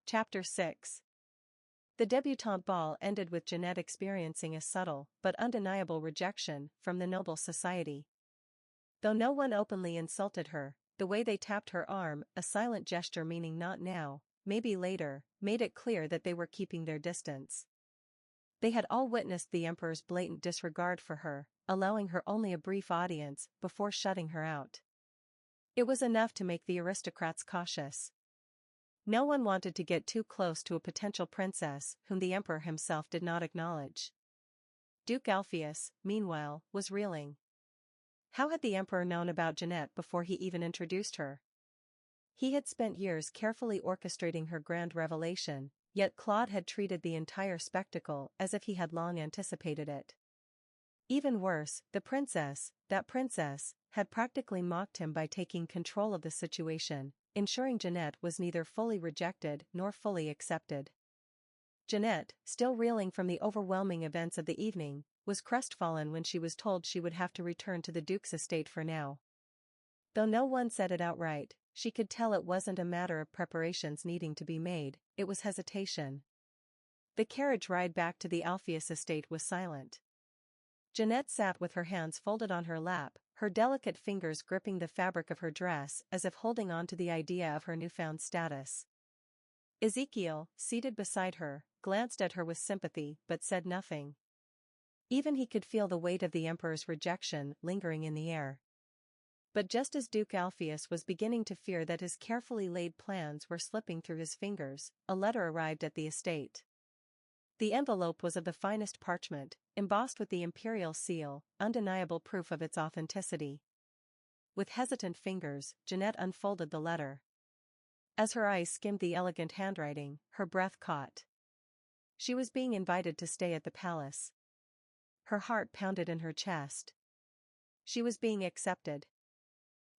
Chapter 6. The debutante ball ended with Jeanette experiencing a subtle but undeniable rejection from the noble society. Though no one openly insulted her, the way they tapped her arm, a silent gesture meaning not now, maybe later, made it clear that they were keeping their distance. They had all witnessed the emperor's blatant disregard for her, allowing her only a brief audience before shutting her out. It was enough to make the aristocrats cautious. No one wanted to get too close to a potential princess whom the emperor himself did not acknowledge. Duke Alpheus, meanwhile, was reeling. How had the emperor known about Jeanette before he even introduced her? He had spent years carefully orchestrating her grand revelation, yet Claude had treated the entire spectacle as if he had long anticipated it. Even worse, that princess, had practically mocked him by taking control of the situation, ensuring Jeanette was neither fully rejected nor fully accepted. Jeanette, still reeling from the overwhelming events of the evening, was crestfallen when she was told she would have to return to the Duke's estate for now. Though no one said it outright, she could tell it wasn't a matter of preparations needing to be made, it was hesitation. The carriage ride back to the Alpheus estate was silent. Jeanette sat with her hands folded on her lap, her delicate fingers gripping the fabric of her dress as if holding on to the idea of her newfound status. Ezekiel, seated beside her, glanced at her with sympathy but said nothing. Even he could feel the weight of the emperor's rejection lingering in the air. But just as Duke Alpheus was beginning to fear that his carefully laid plans were slipping through his fingers, a letter arrived at the estate. The envelope was of the finest parchment, embossed with the imperial seal, undeniable proof of its authenticity. With hesitant fingers, Jeanette unfolded the letter. As her eyes skimmed the elegant handwriting, her breath caught. She was being invited to stay at the palace. Her heart pounded in her chest. She was being accepted.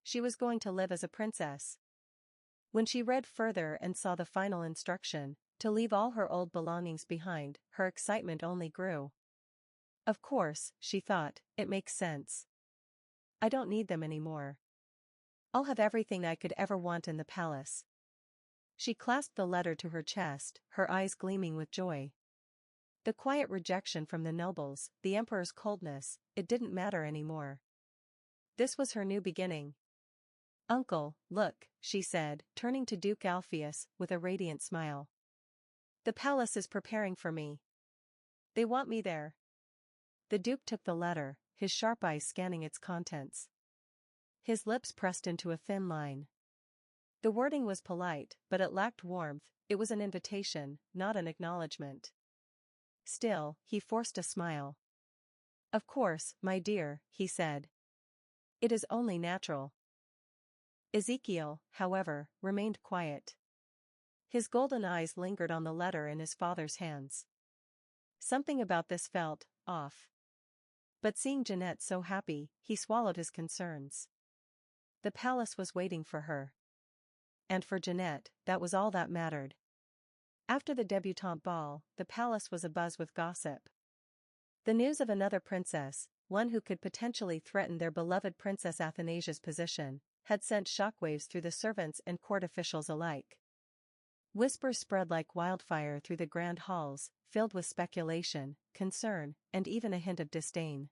She was going to live as a princess. When she read further and saw the final instruction, to leave all her old belongings behind, her excitement only grew. Of course, she thought, it makes sense. I don't need them anymore. I'll have everything I could ever want in the palace. She clasped the letter to her chest, her eyes gleaming with joy. The quiet rejection from the nobles, the emperor's coldness, it didn't matter anymore. This was her new beginning. Uncle, look, she said, turning to Duke Alpheus with a radiant smile. The palace is preparing for me. They want me there. The Duke took the letter, his sharp eyes scanning its contents. His lips pressed into a thin line. The wording was polite, but it lacked warmth, it was an invitation, not an acknowledgement. Still, he forced a smile. Of course, my dear, he said. It is only natural. Ezekiel, however, remained quiet. His golden eyes lingered on the letter in his father's hands. Something about this felt off. But seeing Jeanette so happy, he swallowed his concerns. The palace was waiting for her. And for Jeanette, that was all that mattered. After the debutante ball, the palace was abuzz with gossip. The news of another princess, one who could potentially threaten their beloved Princess Athanasia's position, had sent shockwaves through the servants and court officials alike. Whispers spread like wildfire through the grand halls, filled with speculation, concern, and even a hint of disdain.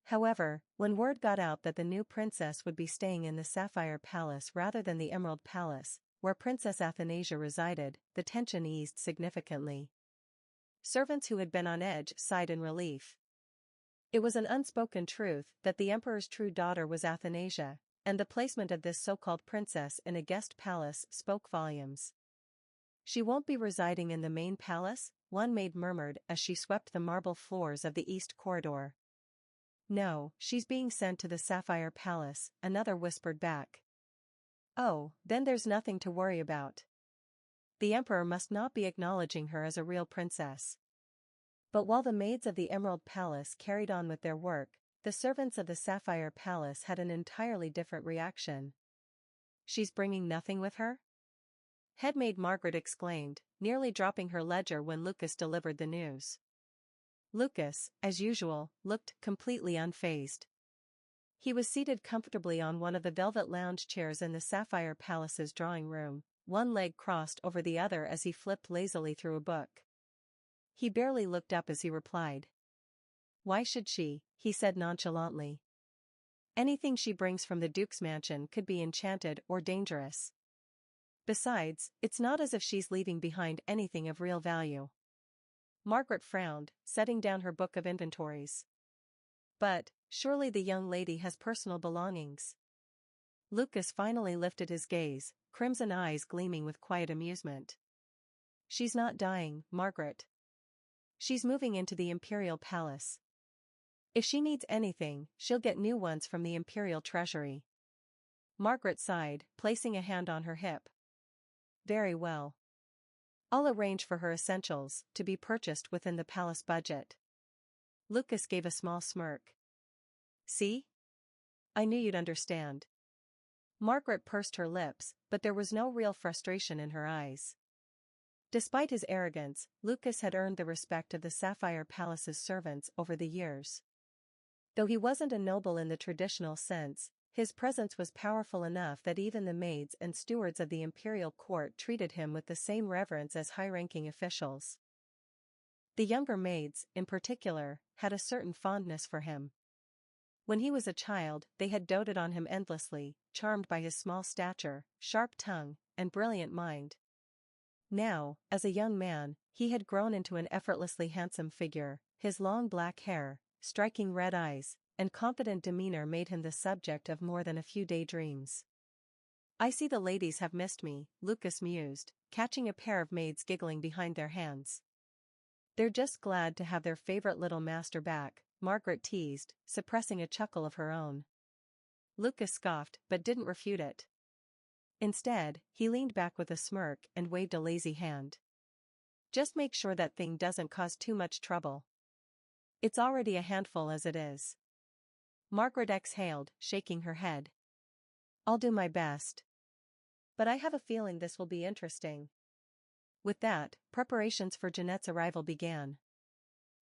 However, when word got out that the new princess would be staying in the Sapphire Palace rather than the Emerald Palace, where Princess Athanasia resided, the tension eased significantly. Servants who had been on edge sighed in relief. It was an unspoken truth that the emperor's true daughter was Athanasia, and the placement of this so-called princess in a guest palace spoke volumes. She won't be residing in the main palace, one maid murmured as she swept the marble floors of the east corridor. No, she's being sent to the Sapphire Palace, another whispered back. Oh, then there's nothing to worry about. The emperor must not be acknowledging her as a real princess. But while the maids of the Emerald Palace carried on with their work, the servants of the Sapphire Palace had an entirely different reaction. She's bringing nothing with her? Headmaid Margaret exclaimed, nearly dropping her ledger when Lucas delivered the news. Lucas, as usual, looked completely unfazed. He was seated comfortably on one of the velvet lounge chairs in the Sapphire Palace's drawing room, one leg crossed over the other as he flipped lazily through a book. He barely looked up as he replied. "Why should she?" he said nonchalantly. "Anything she brings from the Duke's mansion could be enchanted or dangerous. Besides, it's not as if she's leaving behind anything of real value." Margaret frowned, setting down her book of inventories. "But, surely the young lady has personal belongings." Lucas finally lifted his gaze, crimson eyes gleaming with quiet amusement. "She's not dying, Margaret. She's moving into the Imperial Palace. If she needs anything, she'll get new ones from the Imperial Treasury." Margaret sighed, placing a hand on her hip. "Very well. I'll arrange for her essentials to be purchased within the palace budget." Lucas gave a small smirk. "See? I knew you'd understand." Margaret pursed her lips, but there was no real frustration in her eyes. Despite his arrogance, Lucas had earned the respect of the Sapphire Palace's servants over the years. Though he wasn't a noble in the traditional sense, his presence was powerful enough that even the maids and stewards of the imperial court treated him with the same reverence as high-ranking officials. The younger maids, in particular, had a certain fondness for him. When he was a child, they had doted on him endlessly, charmed by his small stature, sharp tongue, and brilliant mind. Now, as a young man, he had grown into an effortlessly handsome figure. His long black hair, striking red eyes, and confident demeanor made him the subject of more than a few daydreams. "I see the ladies have missed me," Lucas mused, catching a pair of maids giggling behind their hands. "They're just glad to have their favorite little master back," Margaret teased, suppressing a chuckle of her own. Lucas scoffed but didn't refute it. Instead, he leaned back with a smirk and waved a lazy hand. "Just make sure that thing doesn't cause too much trouble. It's already a handful as it is." Margaret exhaled, shaking her head. "I'll do my best. But I have a feeling this will be interesting." With that, preparations for Jeanette's arrival began.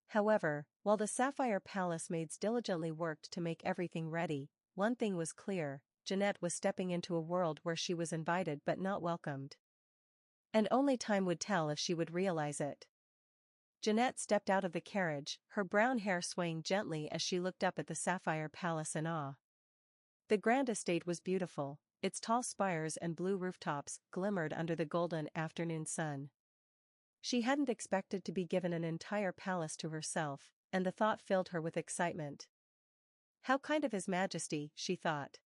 However, while the Sapphire Palace maids diligently worked to make everything ready, one thing was clear: Jeanette was stepping into a world where she was invited but not welcomed. And only time would tell if she would realize it. Jeanette stepped out of the carriage, her brown hair swaying gently as she looked up at the Sapphire Palace in awe. The grand estate was beautiful, its tall spires and blue rooftops glimmered under the golden afternoon sun. She hadn't expected to be given an entire palace to herself, and the thought filled her with excitement. "How kind of His Majesty," she thought.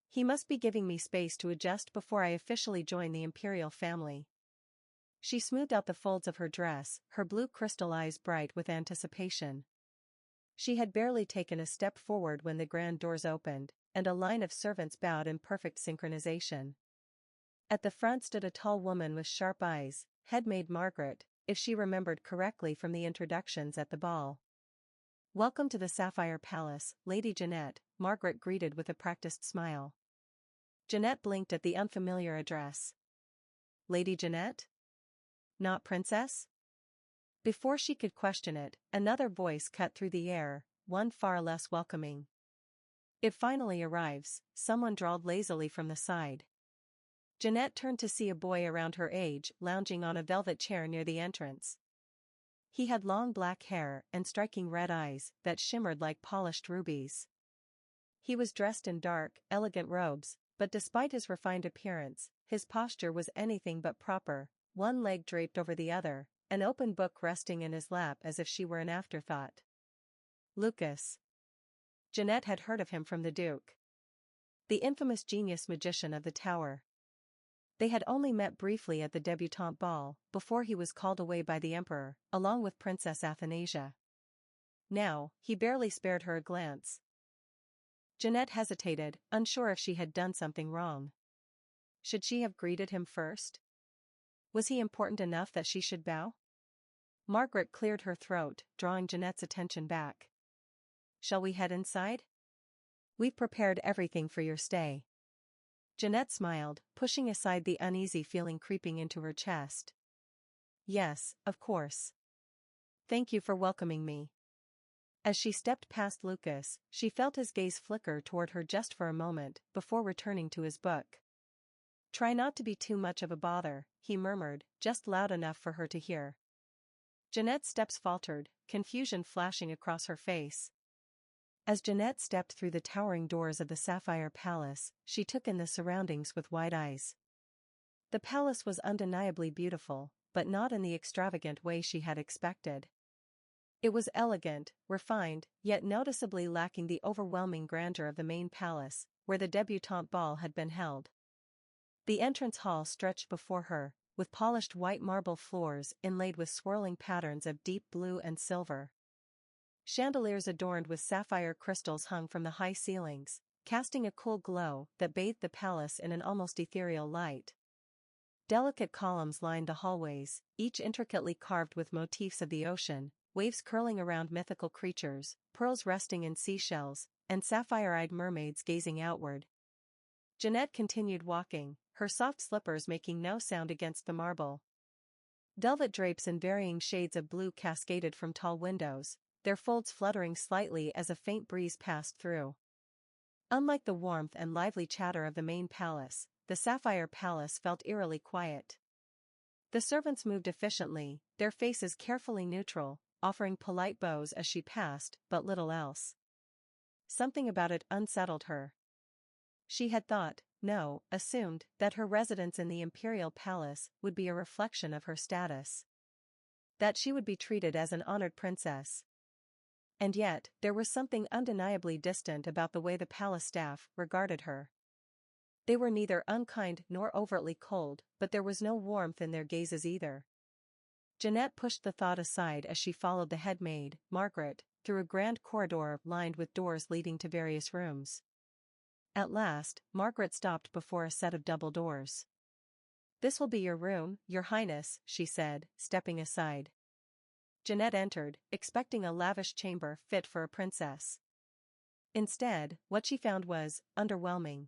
"He must be giving me space to adjust before I officially join the imperial family." She smoothed out the folds of her dress, her blue crystal eyes bright with anticipation. She had barely taken a step forward when the grand doors opened, and a line of servants bowed in perfect synchronization. At the front stood a tall woman with sharp eyes, head maid Margaret, if she remembered correctly from the introductions at the ball. "Welcome to the Sapphire Palace, Lady Jeanette," Margaret greeted with a practiced smile. Jeanette blinked at the unfamiliar address. "Lady Jeanette? Not Princess?" Before she could question it, another voice cut through the air, one far less welcoming. "It finally arrives," someone drawled lazily from the side. Jeanette turned to see a boy around her age lounging on a velvet chair near the entrance. He had long black hair and striking red eyes that shimmered like polished rubies. He was dressed in dark, elegant robes, but despite his refined appearance, his posture was anything but proper, one leg draped over the other, an open book resting in his lap as if she were an afterthought. Lucas. Jeanette had heard of him from the Duke. The infamous genius magician of the Tower. They had only met briefly at the debutante ball, before he was called away by the Emperor, along with Princess Athanasia. Now, he barely spared her a glance. Jeanette hesitated, unsure if she had done something wrong. Should she have greeted him first? Was he important enough that she should bow? Margaret cleared her throat, drawing Jeanette's attention back. "Shall we head inside? We've prepared everything for your stay." Jeanette smiled, pushing aside the uneasy feeling creeping into her chest. "Yes, of course. Thank you for welcoming me." As she stepped past Lucas, she felt his gaze flicker toward her just for a moment, before returning to his book. Try not to be too much of a bother, he murmured, just loud enough for her to hear. Jeanette's steps faltered, confusion flashing across her face. As Jeanette stepped through the towering doors of the Sapphire Palace, she took in the surroundings with wide eyes. The palace was undeniably beautiful, but not in the extravagant way she had expected. It was elegant, refined, yet noticeably lacking the overwhelming grandeur of the main palace, where the debutante ball had been held. The entrance hall stretched before her, with polished white marble floors inlaid with swirling patterns of deep blue and silver. Chandeliers adorned with sapphire crystals hung from the high ceilings, casting a cool glow that bathed the palace in an almost ethereal light. Delicate columns lined the hallways, each intricately carved with motifs of the ocean, waves curling around mythical creatures, pearls resting in seashells, and sapphire-eyed mermaids gazing outward. Jeanette continued walking, her soft slippers making no sound against the marble. Velvet drapes in varying shades of blue cascaded from tall windows, their folds fluttering slightly as a faint breeze passed through. Unlike the warmth and lively chatter of the main palace, the Sapphire Palace felt eerily quiet. The servants moved efficiently, their faces carefully neutral, offering polite bows as she passed, but little else. Something about it unsettled her. She had assumed that her residence in the imperial palace would be a reflection of her status. That she would be treated as an honored princess. And yet, there was something undeniably distant about the way the palace staff regarded her. They were neither unkind nor overtly cold, but there was no warmth in their gazes either. Jeanette pushed the thought aside as she followed the head maid, Margaret, through a grand corridor lined with doors leading to various rooms. At last, Margaret stopped before a set of double doors. "This will be your room, Your Highness," she said, stepping aside. Jeanette entered, expecting a lavish chamber fit for a princess. Instead, what she found was underwhelming.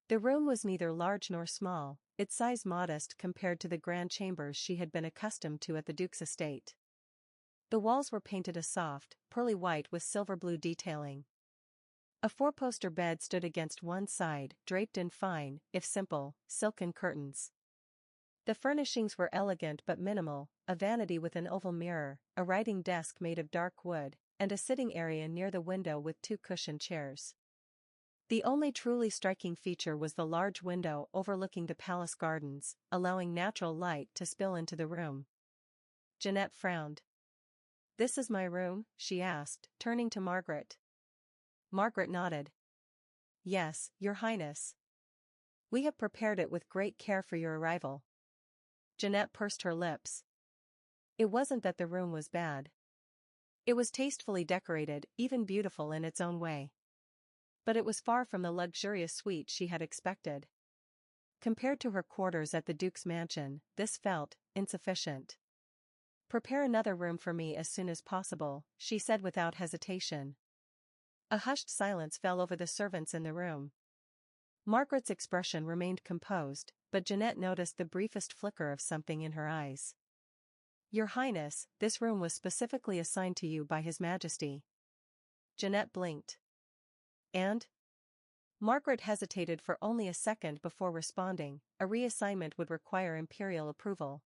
The room was neither large nor small, its size modest compared to the grand chambers she had been accustomed to at the Duke's estate. The walls were painted a soft, pearly white with silver blue detailing. A four-poster bed stood against one side, draped in fine, if simple, silken curtains. The furnishings were elegant but minimal, a vanity with an oval mirror, a writing desk made of dark wood, and a sitting area near the window with two cushioned chairs. The only truly striking feature was the large window overlooking the palace gardens, allowing natural light to spill into the room. Jeanette frowned. "This is my room?" she asked, turning to Margaret. Margaret nodded. "Yes, Your Highness. We have prepared it with great care for your arrival." Jeanette pursed her lips. It wasn't that the room was bad. It was tastefully decorated, even beautiful in its own way. But it was far from the luxurious suite she had expected. Compared to her quarters at the Duke's mansion, this felt insufficient. "Prepare another room for me as soon as possible," she said without hesitation. A hushed silence fell over the servants in the room. Margaret's expression remained composed, but Jeanette noticed the briefest flicker of something in her eyes. "Your Highness, this room was specifically assigned to you by His Majesty." Jeanette blinked. "And?" Margaret hesitated for only a second before responding. "A reassignment would require imperial approval."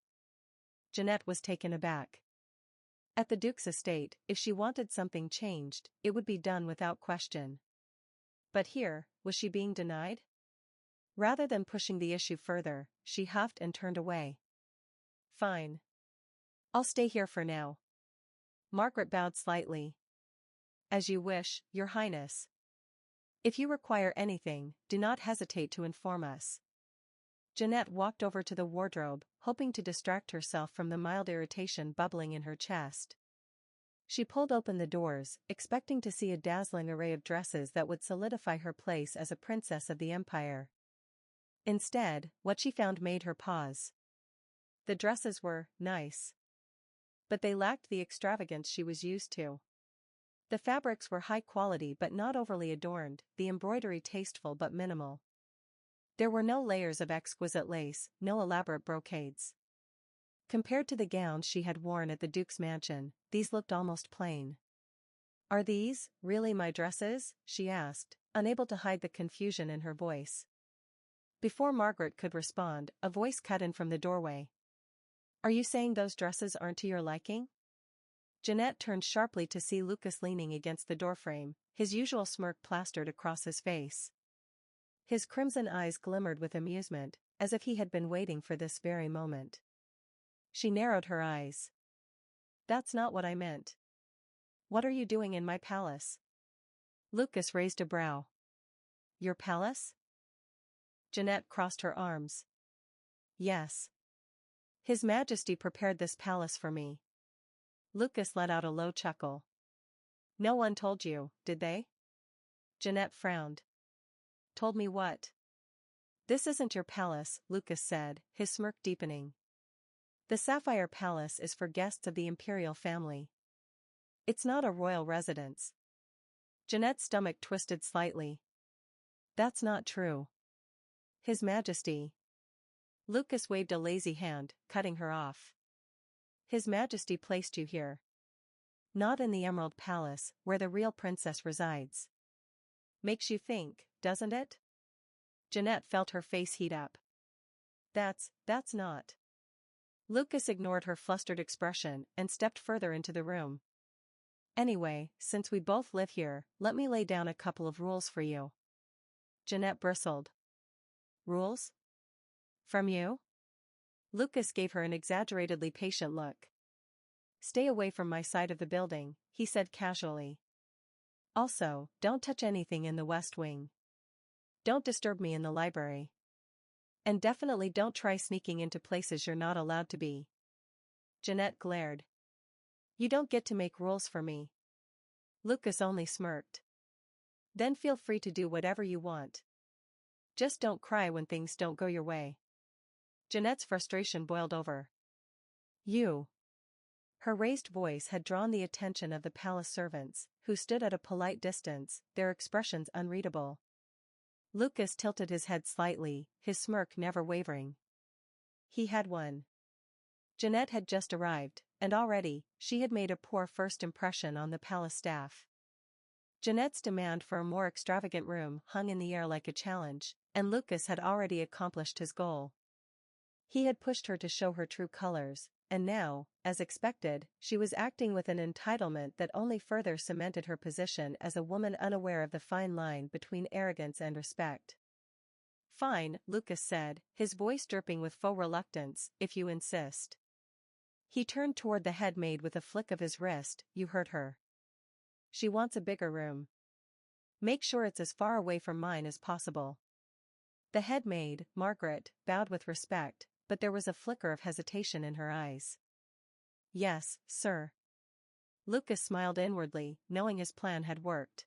Jeanette was taken aback. At the Duke's estate, if she wanted something changed, it would be done without question. But here, was she being denied? Rather than pushing the issue further, she huffed and turned away. "Fine. I'll stay here for now." Margaret bowed slightly. "As you wish, Your Highness. If you require anything, do not hesitate to inform us." Jeanette walked over to the wardrobe, hoping to distract herself from the mild irritation bubbling in her chest. She pulled open the doors, expecting to see a dazzling array of dresses that would solidify her place as a princess of the empire. Instead, what she found made her pause. The dresses were nice, but they lacked the extravagance she was used to. The fabrics were high quality but not overly adorned, the embroidery tasteful but minimal. There were no layers of exquisite lace, no elaborate brocades. Compared to the gowns she had worn at the Duke's mansion, these looked almost plain. "Are these really my dresses?" she asked, unable to hide the confusion in her voice. Before Margaret could respond, a voice cut in from the doorway. Are you saying those dresses aren't to your liking? Jeanette turned sharply to see Lucas leaning against the doorframe, his usual smirk plastered across his face. His crimson eyes glimmered with amusement, as if he had been waiting for this very moment. She narrowed her eyes. That's not what I meant. What are you doing in my palace? Lucas raised a brow. Your palace? Jeanette crossed her arms. Yes. His Majesty prepared this palace for me. Lucas let out a low chuckle. No one told you, did they? Jeanette frowned. Told me what? This isn't your palace, Lucas said, his smirk deepening. The Sapphire Palace is for guests of the imperial family. It's not a royal residence. Jeanette's stomach twisted slightly. That's not true. His Majesty. Lucas waved a lazy hand, cutting her off. His Majesty placed you here. Not in the Emerald Palace, where the real princess resides. Makes you think, doesn't it? Jeanette felt her face heat up. That's not. Lucas ignored her flustered expression and stepped further into the room. Anyway, since we both live here, let me lay down a couple of rules for you. Jeanette bristled. Rules? From you? Lucas gave her an exaggeratedly patient look. Stay away from my side of the building, he said casually. Also, don't touch anything in the West Wing. Don't disturb me in the library. And definitely don't try sneaking into places you're not allowed to be. Jeanette glared. You don't get to make rules for me. Lucas only smirked. Then feel free to do whatever you want. Just don't cry when things don't go your way. Jeanette's frustration boiled over. You. Her raised voice had drawn the attention of the palace servants, who stood at a polite distance, their expressions unreadable. Lucas tilted his head slightly, his smirk never wavering. He had won. Jeanette had just arrived, and already, she had made a poor first impression on the palace staff. Jeanette's demand for a more extravagant room hung in the air like a challenge, and Lucas had already accomplished his goal. He had pushed her to show her true colors, and now, as expected, she was acting with an entitlement that only further cemented her position as a woman unaware of the fine line between arrogance and respect. Fine, Lucas said, his voice dripping with faux reluctance, if you insist. He turned toward the head maid with a flick of his wrist. You heard her. She wants a bigger room. Make sure it's as far away from mine as possible. The head maid, Margaret, bowed with respect, but there was a flicker of hesitation in her eyes. Yes, sir. Lucas smiled inwardly, knowing his plan had worked.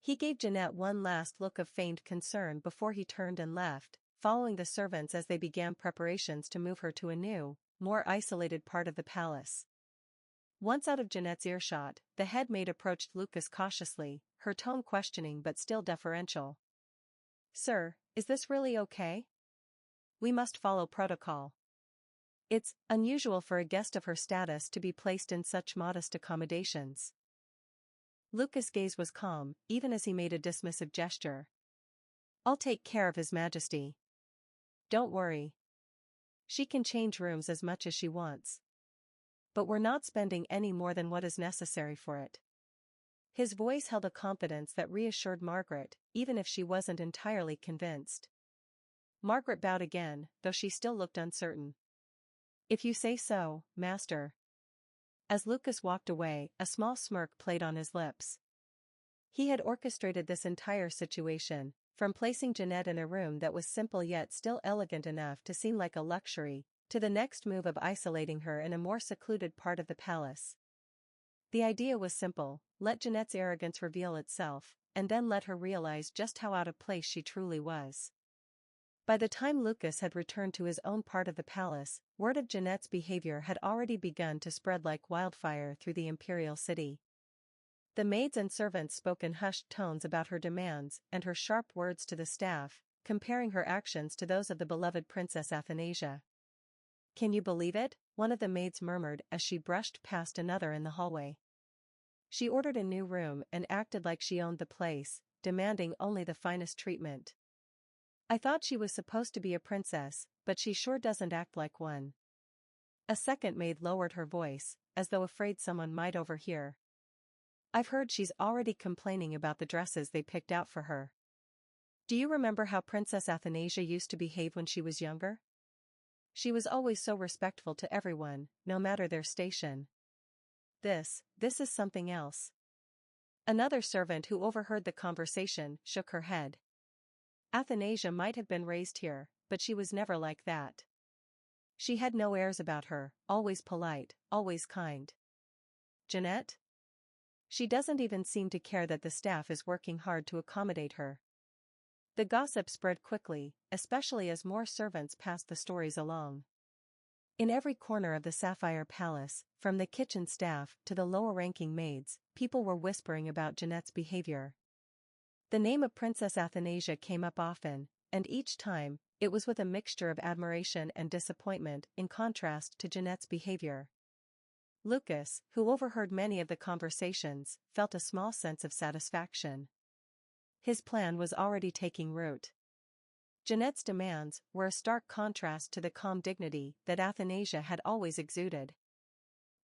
He gave Jeanette one last look of feigned concern before he turned and left, following the servants as they began preparations to move her to a new, more isolated part of the palace. Once out of Jeanette's earshot, the head maid approached Lucas cautiously, her tone questioning but still deferential. Sir, is this really okay? We must follow protocol. It's unusual for a guest of her status to be placed in such modest accommodations. Lucas' gaze was calm, even as he made a dismissive gesture. I'll take care of His Majesty. Don't worry. She can change rooms as much as she wants. But we're not spending any more than what is necessary for it. His voice held a confidence that reassured Margaret, even if she wasn't entirely convinced. Margaret bowed again, though she still looked uncertain. If you say so, master. As Lucas walked away, a small smirk played on his lips. He had orchestrated this entire situation, from placing Jeanette in a room that was simple yet still elegant enough to seem like a luxury, to the next move of isolating her in a more secluded part of the palace. The idea was simple: let Jeanette's arrogance reveal itself, and then let her realize just how out of place she truly was. By the time Lucas had returned to his own part of the palace, word of Jeanette's behavior had already begun to spread like wildfire through the imperial city. The maids and servants spoke in hushed tones about her demands and her sharp words to the staff, comparing her actions to those of the beloved Princess Athanasia. Can you believe it? One of the maids murmured as she brushed past another in the hallway. She ordered a new room and acted like she owned the place, demanding only the finest treatment. I thought she was supposed to be a princess, but she sure doesn't act like one. A second maid lowered her voice, as though afraid someone might overhear. I've heard she's already complaining about the dresses they picked out for her. Do you remember how Princess Athanasia used to behave when she was younger? She was always so respectful to everyone, no matter their station. This is something else. Another servant who overheard the conversation shook her head. Athanasia might have been raised here, but she was never like that. She had no airs about her, always polite, always kind. Jeanette? She doesn't even seem to care that the staff is working hard to accommodate her. The gossip spread quickly, especially as more servants passed the stories along. In every corner of the Sapphire Palace, from the kitchen staff to the lower-ranking maids, people were whispering about Jeanette's behavior. The name of Princess Athanasia came up often, and each time, it was with a mixture of admiration and disappointment in contrast to Jeanette's behavior. Lucas, who overheard many of the conversations, felt a small sense of satisfaction. His plan was already taking root. Jeanette's demands were a stark contrast to the calm dignity that Athanasia had always exuded.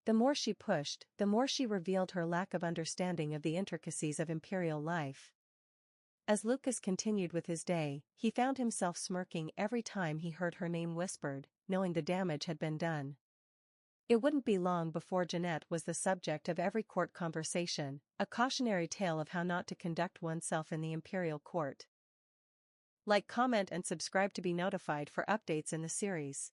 The more she pushed, the more she revealed her lack of understanding of the intricacies of imperial life. As Lucas continued with his day, he found himself smirking every time he heard her name whispered, knowing the damage had been done. It wouldn't be long before Jeanette was the subject of every court conversation, a cautionary tale of how not to conduct oneself in the imperial court. Like, comment and subscribe to be notified for updates in the series.